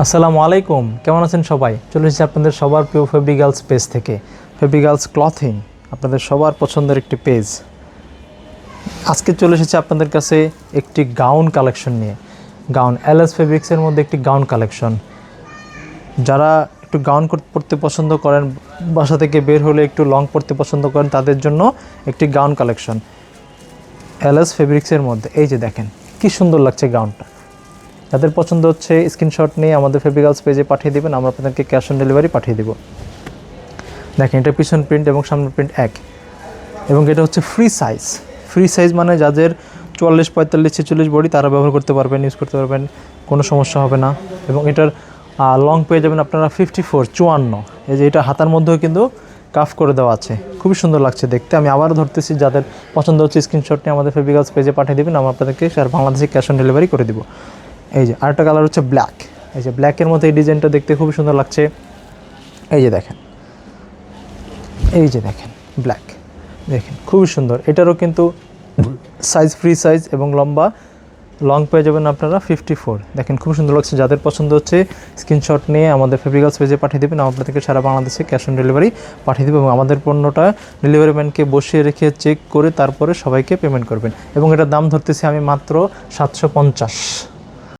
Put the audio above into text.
আসসালামু আলাইকুম, কেমন আছেন সবাই? চলে এসেছি আপনাদের সবার প্রিয় ফেব্রি গার্লস পেজ থেকে। ফেব্রি গার্লস ক্লথিং আপনাদের সবার পছন্দের একটি পেজ। আজকে চলে এসেছি আপনাদের কাছে একটি গাউন কালেকশন নিয়ে। গাউন এলএস ফেব্রিক্সের মধ্যে একটি গাউন কালেকশন। যারা একটু গাউন পরতে পছন্দ করেন, বাসা থেকে বের হলে একটু লং পরতে পছন্দ করেন, তাদের জন্য একটি গাউন কালেকশন এলএস ফেব্রিক্সের মধ্যে। এই যে দেখেন কি সুন্দর লাগছে গাউনটা। যাদের পছন্দ হচ্ছে স্ক্রিনশট নিয়ে আমাদের ফেব্রি গার্লস পেজে পাঠিয়ে দেবেন, আমরা আপনাদেরকে ক্যাশ অন ডেলিভারি পাঠিয়ে দেব। দেখেন এটা পিছন প্রিন্ট এবং সামনের প্রিন্ট এক, এবং এটা হচ্ছে ফ্রি সাইজ। ফ্রি সাইজ মানে যাদের 44, 45, 46 বডি তারা ব্যবহার করতে পারবেন, ইউজ করতে পারবেন, কোনো সমস্যা হবে না। এবং এটার লং পেয়ে যাবেন আপনারা 54, 54। এই যে এটা হাতার মধ্যেও কিন্তু কাফ করে দেওয়া আছে, খুবই সুন্দর লাগছে দেখতে। আমি আবারও ধরতেছি, যাদের পছন্দ হচ্ছে স্ক্রিনশট নিয়ে আমাদের ফেব্রি গার্লস পেজে পাঠিয়ে দেবেন, আমরা আপনাদেরকে সারা বাংলাদেশে ক্যাশ অন ডেলিভারি করে দেবো। এই যে আরেকটা কালার হচ্ছে ব্ল্যাক। এই যে ব্ল্যাকের মধ্যে এই ডিজাইনটা দেখতে খুবই সুন্দর লাগছে। এই যে দেখেন, এই যে দেখেন ব্ল্যাক, দেখেন খুবই সুন্দর। এটারও কিন্তু সাইজ ফ্রি সাইজ এবং লং পেয়ে যাবেন আপনারা 54। দেখেন খুব সুন্দর লাগছে। যাদের পছন্দ হচ্ছে স্ক্রিনশট নিয়ে আমাদের ফেব্রি গার্লস পেজে পাঠিয়ে দেবেন, আমরা আপনাদেরকে সারা বাংলাদেশে ক্যাশ অন ডেলিভারি পাঠিয়ে দেবো। এবং আমাদের পণ্যটা ডেলিভারি ম্যানকে বসিয়ে রেখে চেক করে তারপরে সবাইকে পেমেন্ট করবেন। এবং এটার দাম ধরতেছি আমি মাত্র 750।